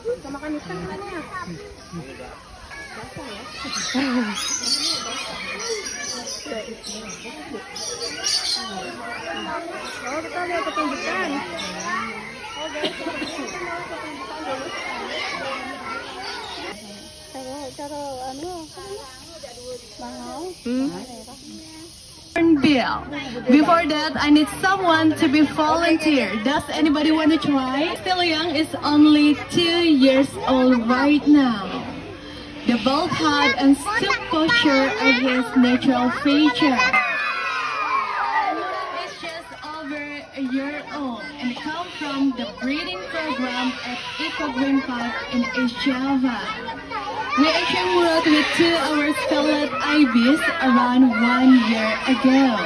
Sama makan ikan gimana ya? Oh, kita lihat pertunjukan. Oh, guys, kita mau pertunjukan dulu. Cara anu mahal. Bill. Before that, I need someone to be volunteer. Does anybody want to try? Still young is only 2 years old right now. The bald head and stoop posture are his natural feature. Murat is just over a year old and come from the breeding program at Eco Green Park in East Java. We actually Murat with 2 hours pellet IBs around 1 year ago.